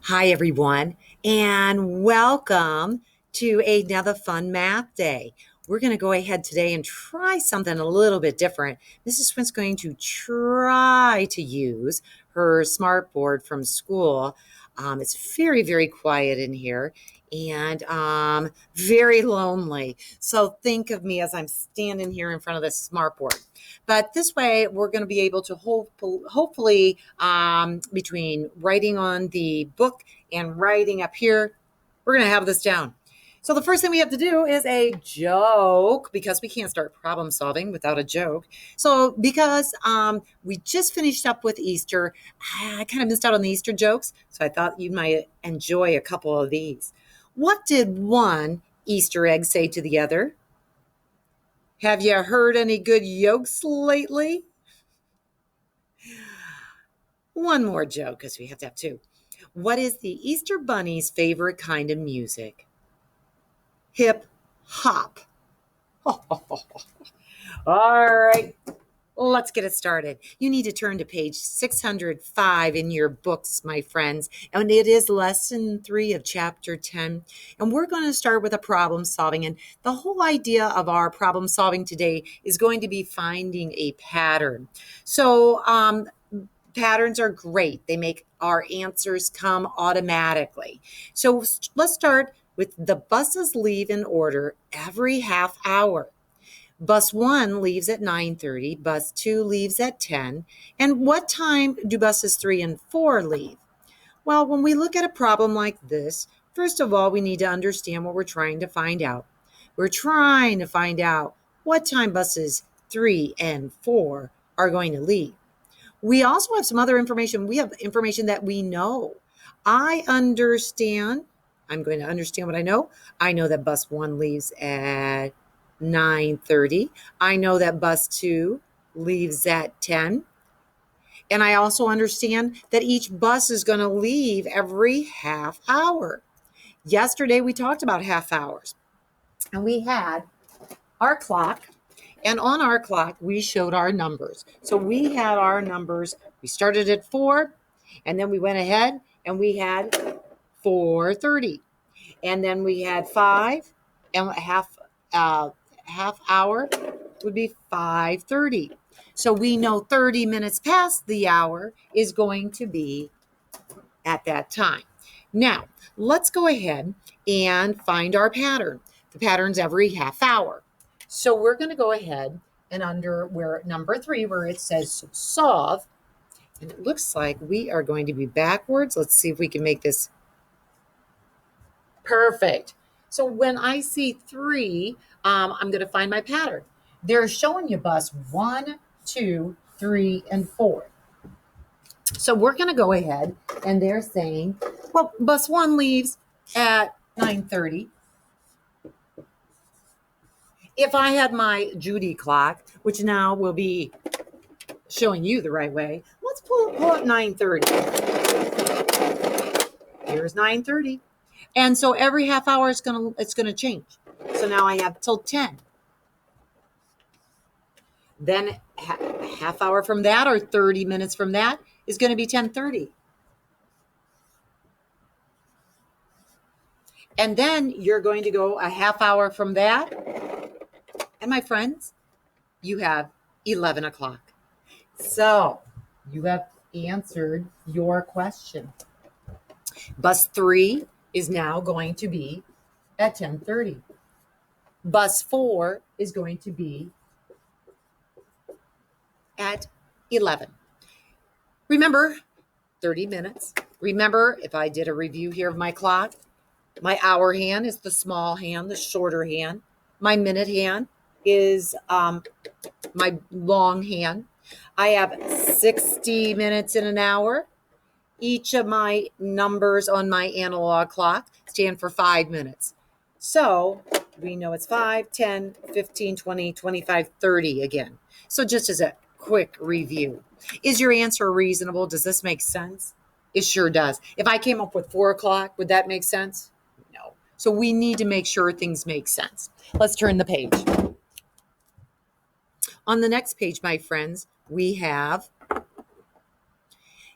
Hi, everyone, and welcome to another fun math day. We're going to go ahead today and try something a little bit different. Mrs. Swint's going to try to use her smart board from school. It's very, very quiet in here and very lonely. So think of me as I'm standing here in front of this smart board. But this way, we're going to be able to hopefully, between writing on the book and writing up here, we're going to have this down. So the first thing we have to do is a joke, because we can't start problem solving without a joke. So because we just finished up with Easter, I kind of missed out on the Easter jokes. So I thought you might enjoy a couple of these. What did one Easter egg say to the other? Have you heard any good jokes lately? One more joke, because we have to have two. What is the Easter Bunny's favorite kind of music? Hip hop. All right, let's get it started. You need to turn to page 605 in your books, my friends, and it is lesson 3 of chapter 10. And we're going to start with a problem solving. And the whole idea of our problem solving today is going to be finding a pattern. So, patterns are great. They make our answers come automatically. So let's start with the buses leave in order every half hour. Bus 1 leaves at 9:30, bus 2 leaves at 10. And what time do buses 3 and 4 leave? Well, when we look at a problem like this, first of all, we need to understand what we're trying to find out. We're trying to find out what time buses 3 and 4 are going to leave. We also have some other information. We have information that we know. I'm going to understand what I know. I know that bus 1 leaves at 9:30. I know that bus 2 leaves at 10. And I also understand that each bus is going to leave every half hour. Yesterday, we talked about half hours. And we had our clock. And on our clock, we showed our numbers. So we had our numbers. We started at 4, and then we went ahead and we had 4:30. And then we had 5, and half hour would be 5:30. So we know 30 minutes past the hour is going to be at that time. Now, let's go ahead and find our pattern. The pattern's every half hour. So we're going to go ahead and under where number 3, where it says solve, and it looks like we are going to be backwards. Let's see if we can make this perfect. So when I see 3, I'm going to find my pattern. They're showing you bus 1, 2, 3, and 4. So we're going to go ahead, and they're saying, well, bus 1 leaves at 9:30. If I had my Judy clock, which now will be showing you the right way, let's pull up 9:30. Here's 9:30. And so every half hour it's gonna change. So now I have till 10. Then half hour from that, or 30 minutes from that, is going to be 10:30. And then you're going to go a half hour from that. And my friends, you have 11 o'clock. So you have answered your question. Bus 3 is now going to be at 10:30. Bus 4 is going to be at 11. Remember, 30 minutes. Remember, if I did a review here of my clock, my hour hand is the small hand, the shorter hand. My minute hand is my long hand. I have 60 minutes in an hour. Each of my numbers on my analog clock stand for 5 minutes. So we know it's 5, 10, 15, 20, 25, 30 again. So just as a quick review. Is your answer reasonable? Does this make sense? It sure does. If I came up with 4 o'clock, would that make sense? No. So we need to make sure things make sense. Let's turn the page. On the next page, my friends, we have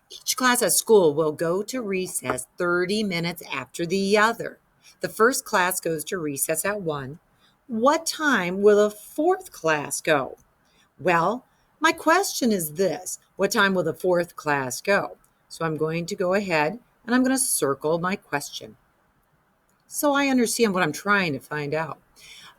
Each class at school will go to recess 30 minutes after the other. The first class goes to recess at 1. What time will the fourth class go? Well, my question is this: what time will the fourth class go? So I'm going to go ahead and I'm going to circle my question so I understand what I'm trying to find out.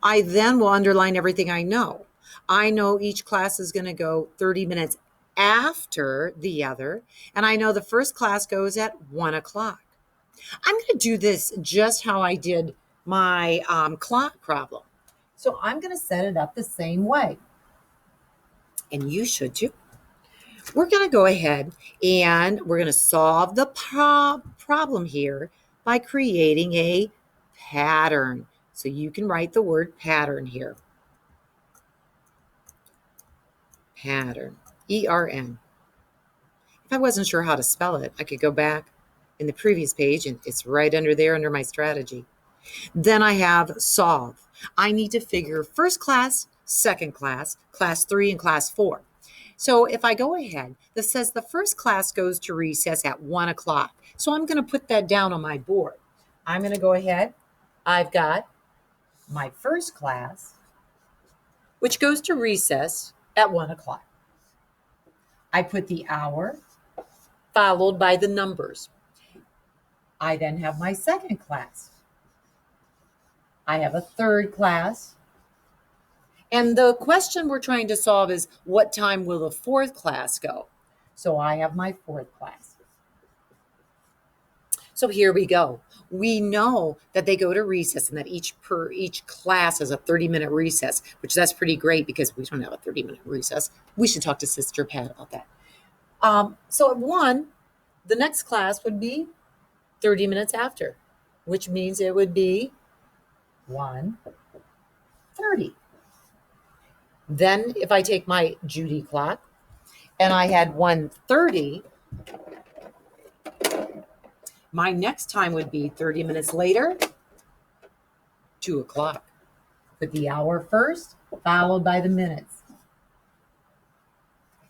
I then will underline everything I know. I know each class is going to go 30 minutes after the other, and I know the first class goes at 1 o'clock. I'm going to do this just how I did my clock problem. So I'm going to set it up the same way, and you should too. We're going to go ahead and we're going to solve the problem here by creating a pattern. So you can write the word pattern here. Pattern, E-R-N. If I wasn't sure how to spell it, I could go back in the previous page and it's right under there under my strategy. Then I have solve. I need to figure first class, second class, class 3, and class 4. So if I go ahead, this says the first class goes to recess at 1 o'clock. So I'm going to put that down on my board. I'm going to go ahead. I've got my first class, which goes to recess at 1 o'clock. I put the hour followed by the numbers. I then have my second class. I have a third class. And the question we're trying to solve is, what time will the fourth class go? So I have my fourth class. So here we go. We know that they go to recess and that each class has a 30-minute recess, which that's pretty great because we don't have a 30-minute recess. We should talk to Sister Pat about that. So at 1, the next class would be 30 minutes after, which means it would be 1:30. Then if I take my Judy clock and I had 1:30, my next time would be 30 minutes later, 2 o'clock. Put the hour first, followed by the minutes.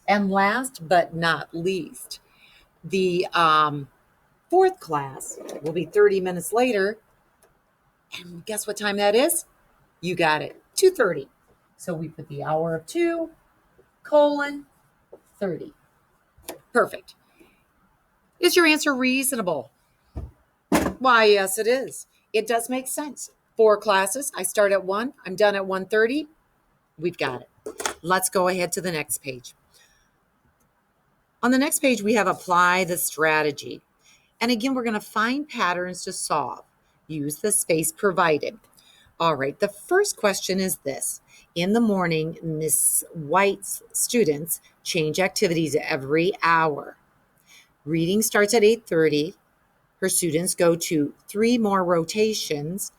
And last but not least, the fourth class will be 30 minutes later. And guess what time that is? You got it, 2:30. So we put the hour of 2, 30. Perfect. Is your answer reasonable? Why, yes, it is. It does make sense. 4 classes. I start at 1. I'm done at 1:30. We've got it. Let's go ahead to the next page. On the next page, we have apply the strategy. And again, we're going to find patterns to solve. Use the space provided. All right, the first question is this. In the morning, Miss White's students change activities every hour. Reading starts at 8:30. Her students go to 3 more rotations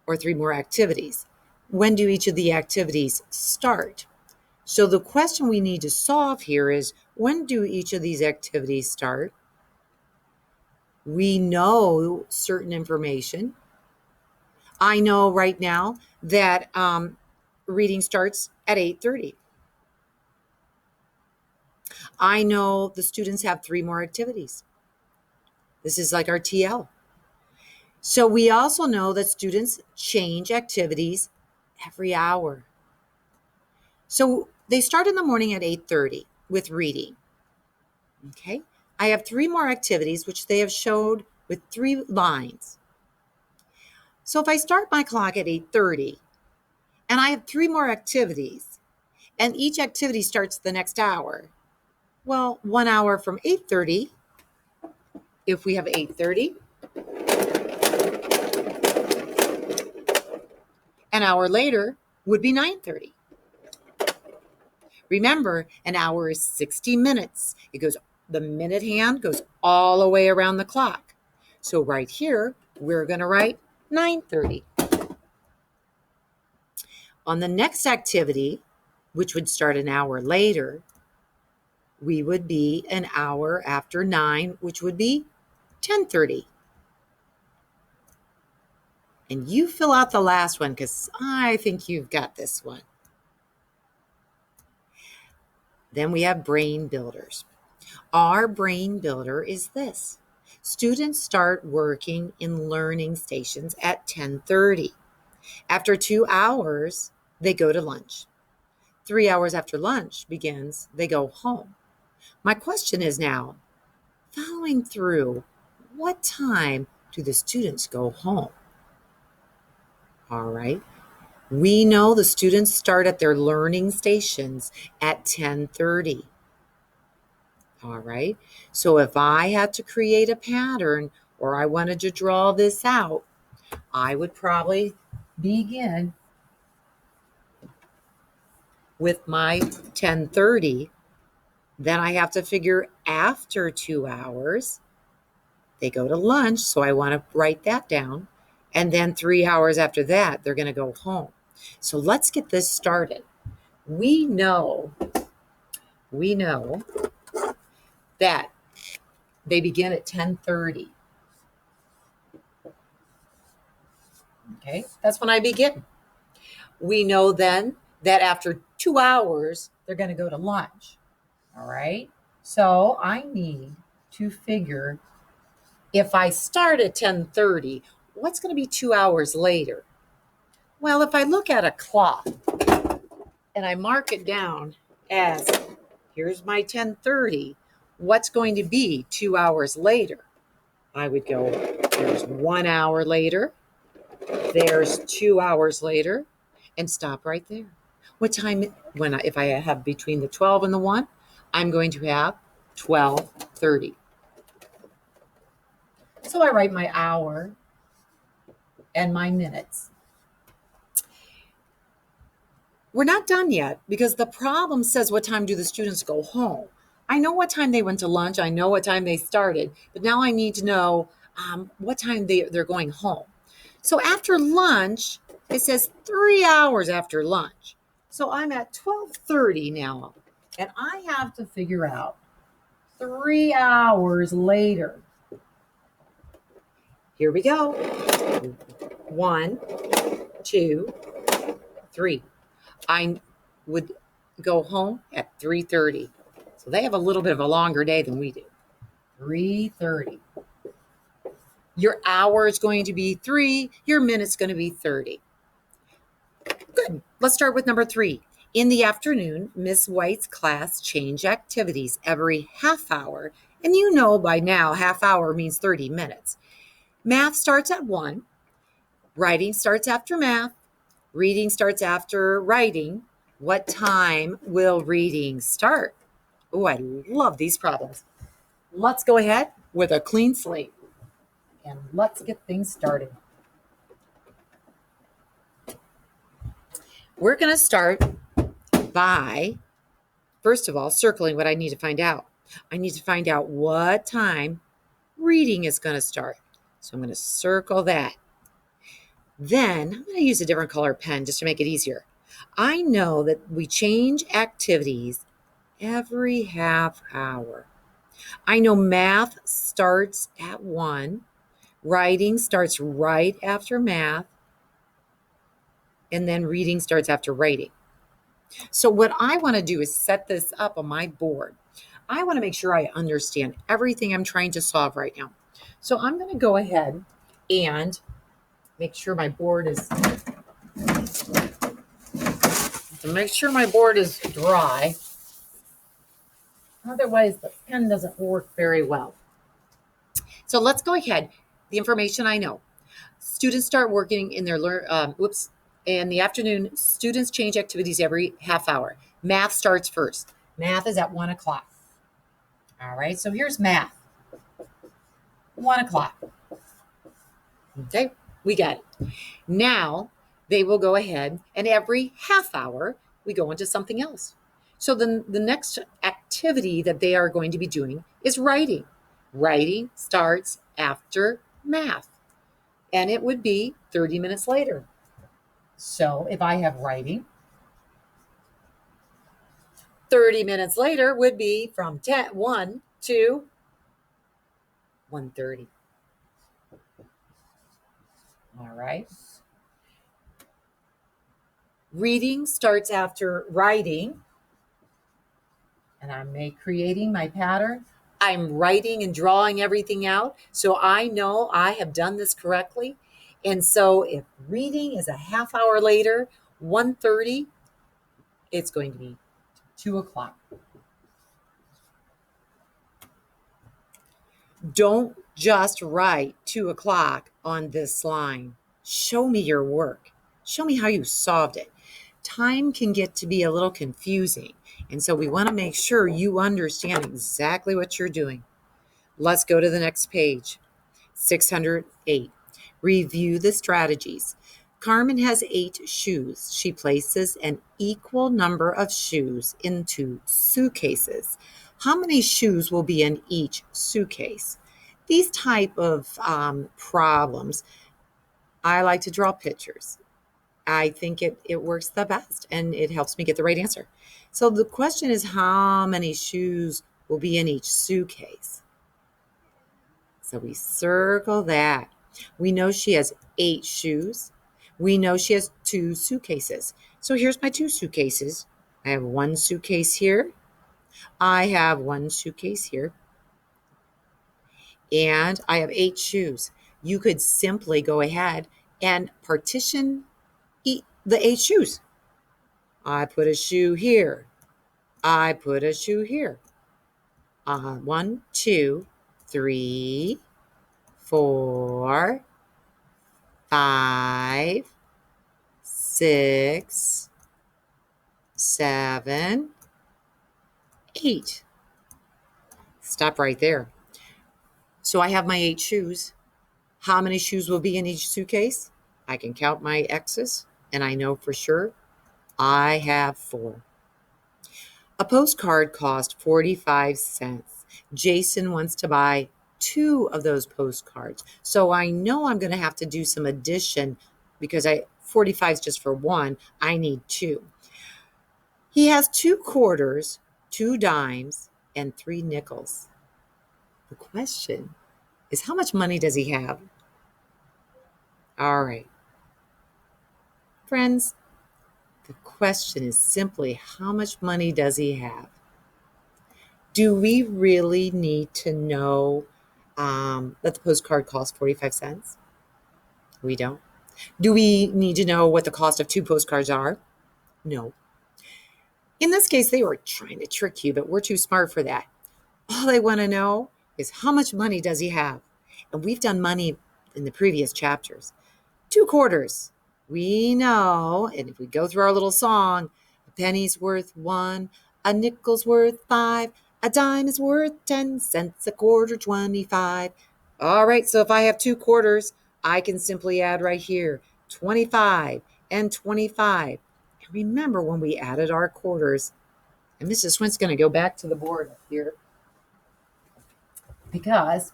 or 3 more activities. When do each of the activities start? So the question we need to solve here is, when do each of these activities start? We know certain information. I know right now that reading starts at 8:30. I know the students have 3 more activities. This is like our TL. So we also know that students change activities every hour. So they start in the morning at 8:30 with reading. Okay. I have 3 more activities, which they have showed with 3 lines. So if I start my clock at 8:30 and I have 3 more activities and each activity starts the next hour, well, 1 hour from 8:30, if we have 8:30, an hour later would be 9:30. Remember, an hour is 60 minutes. The minute hand goes all the way around the clock. So right here, we're going to write 9:30. On the next activity, which would start an hour later, we would be an hour after 9, which would be 10:30. And you fill out the last one because I think you've got this one. Then we have brain builders. Our brain builder is this. Students start working in learning stations at 10:30. After 2 hours, they go to lunch. 3 hours after lunch begins, they go home. My question is now, following through, what time do the students go home? All right. We know the students start at their learning stations at 10:30. All right. So if I had to create a pattern or I wanted to draw this out, I would probably begin with my 10:30. Then I have to figure after 2 hours, they go to lunch. So I want to write that down. And then 3 hours after that, they're going to go home. So let's get this started. We know that they begin at 10:30. Okay, that's when I begin. We know then that after 2 hours, they're going to go to lunch. All right, so I need to figure if I start at 10:30, what's going to be 2 hours later? Well, if I look at a clock and I mark it down as here's my 10:30, what's going to be 2 hours later? I would go, there's 1 hour later, there's 2 hours later, and stop right there. What time, if I have between the 12 and the 1, I'm going to have 12:30. So I write my hour and my minutes. We're not done yet because the problem says what time do the students go home? I know what time they went to lunch. I know what time they started, but now I need to know what time they're going home. So after lunch, it says 3 hours after lunch. So I'm at 12:30 now, and I have to figure out 3 hours later. Here we go. 1, 2, 3. I would go home at 3:30. So they have a little bit of a longer day than we do. 3:30. Your hour is going to be 3, your minute's going to be 30. Good. Let's start with number 3. In the afternoon, Miss White's class change activities every half hour. And you know by now, half hour means 30 minutes. Math starts at 1. Writing starts after math. Reading starts after writing. What time will reading start? Oh, I love these problems. Let's go ahead with a clean slate and let's get things started. We're going to start by, first of all, circling what I need to find out. I need to find out what time reading is going to start. So I'm going to circle that. Then I'm going to use a different color pen just to make it easier. I know that we change activities every half hour. I know math starts at 1. Writing starts right after math. And then reading starts after writing. So what I want to do is set this up on my board. I want to make sure I understand everything I'm trying to solve right now. So I'm going to go ahead and make sure my board is dry. Otherwise, the pen doesn't work very well. So let's go ahead. The information I know. Students start working in their in the afternoon. Students change activities every half hour. Math starts first. Math is at 1 o'clock. All right, so here's math. 1 o'clock. Okay, we got it. Now they will go ahead and every half hour we go into something else. So then the next activity that they are going to be doing is writing. Writing starts after math, and it would be 30 minutes later. So if I have writing, 30 minutes later would be from 1 to 1:30. All right. Reading starts after writing, and I'm creating my pattern. I'm writing and drawing everything out, so I know I have done this correctly. And so if reading is a half hour later, 1:30, it's going to be 2:00. Don't just write 2:00 on this line. Show me your work. Show me how you solved it. Time can get to be a little confusing, and so we want to make sure you understand exactly what you're doing. Let's go to the next page. 608. Review the strategies. Carmen has 8 shoes. She places an equal number of shoes into suitcases. How many shoes will be in each suitcase? These type of problems, I like to draw pictures. I think it works the best and it helps me get the right answer. So the question is, how many shoes will be in each suitcase? So we circle that. We know she has 8 shoes. We know she has 2 suitcases. So here's my 2 suitcases. I have 1 suitcase here. I have 1 suitcase here. And I have 8 shoes. You could simply go ahead and partition the 8 shoes. I put a shoe here. I put a shoe here. 1, 2, 3, 4, 5, 6, 7, 8. Stop right there. So I have my 8 shoes. How many shoes will be in each suitcase? I can count my X's, and I know for sure I have 4. A postcard cost 45 cents. Jason wants to buy 2 of those postcards. So I know I'm going to have to do some addition because 45 is just for 1. I need 2. He has 2 quarters, 2 dimes, and 3 nickels. The question is, how much money does he have? All right. Friends, the question is simply, how much money does he have? Do we really need to know that the postcard costs 45 cents? We don't. Do we need to know what the cost of 2 postcards are? No. In this case, they were trying to trick you, but we're too smart for that. All they want to know is, how much money does he have? And we've done money in the previous chapters. 2 quarters. We know, and if we go through our little song, a penny's worth 1, a nickel's worth 5, a dime is worth 10 cents, a quarter 25. All right, so if I have 2 quarters, I can simply add right here 25 and 25. And remember when we added our quarters, and Mrs. Swint's going to go back to the board up here because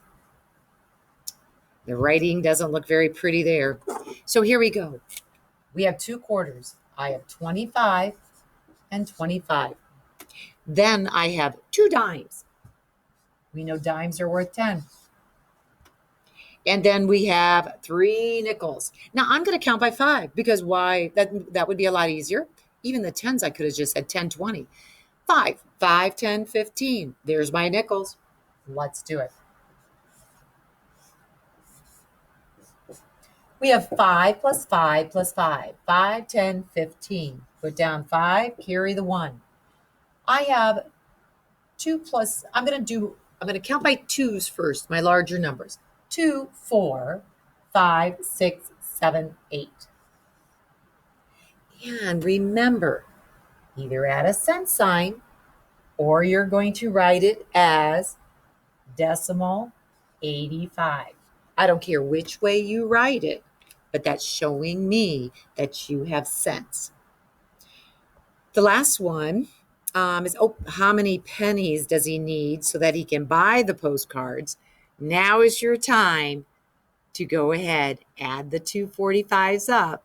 the writing doesn't look very pretty there. So here we go. We have 2 quarters. I have 25 and 25. Then I have 2 dimes. We know dimes are worth 10. And then we have 3 nickels. Now I'm going to count by 5 because why? That would be a lot easier. Even the 10s, I could have just said 10, 20. 5, 5, 10, 15. There's my nickels. Let's do it. We have 5 plus 5 plus 5. 5, 10, 15. Put down 5, carry the 1. I have 2 plus, I'm going to count by 2s first, my larger numbers. 2, 4, 5, 6, 7, 8. And remember, either add a cent sign or you're going to write it as decimal 85. I don't care which way you write it, but that's showing me that you have cents. The last one is, how many pennies does he need so that he can buy the postcards? Now is your time to go ahead, add the 245s up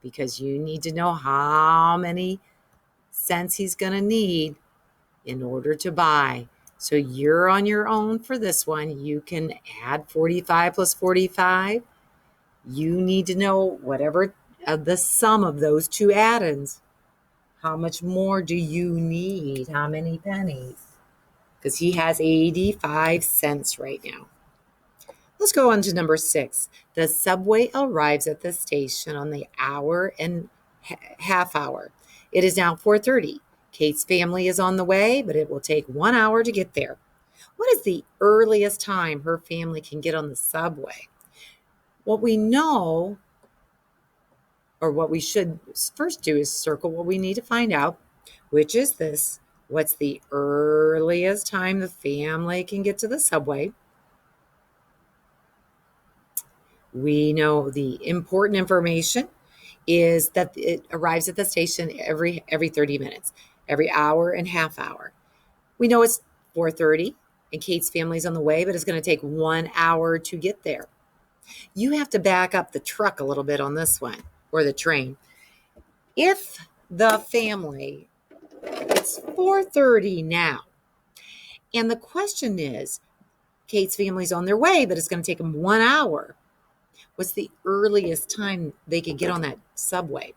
because you need to know how many cents he's going to need in order to buy. So you're on your own for this one. You can add 45 plus 45. You need to know whatever the sum of those 2 add-ins. How much more do you need? How many pennies? because he has 85 cents right now. Let's go on to number 6. The subway arrives at the station on the hour and half hour. It is now 4:30. Kate's family is on the way, but it will take 1 hour to get there. What is the earliest time her family can get on the subway? What we know, or what we should first do, is circle what we need to find out, which is this. What's the earliest time the family can get to the subway? We know the important information is that it arrives at the station every 30 minutes, every hour and half hour. We know it's 4:30 and Kate's family's on the way, but it's going to take 1 hour to get there. You have to back up the truck a little bit on this one, or the train. If the family, it's 4:30 now, and the question is, Kate's family's on their way, but it's going to take them 1 hour. What's the earliest time they could get on that subway?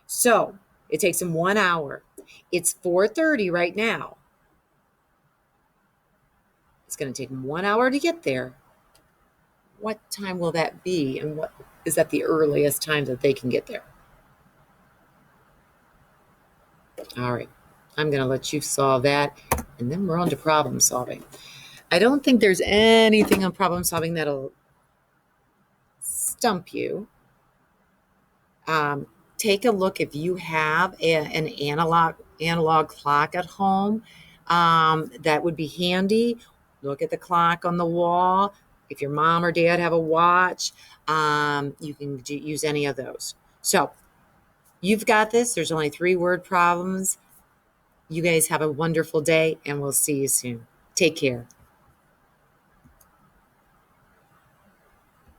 So it takes them 1 hour. It's 4:30 right now. It's going to take them 1 hour to get there. What time will that be? And what is that the earliest time that they can get there? All right. I'm going to let you solve that. And then we're on to problem solving. I don't think there's anything on problem solving that'll stump you. Take a look if you have an analog clock at home. That would be handy. Look at the clock on the wall. If your mom or dad have a watch, you can use any of those. So you've got this. There's only 3-word problems. You guys have a wonderful day, and we'll see you soon. Take care.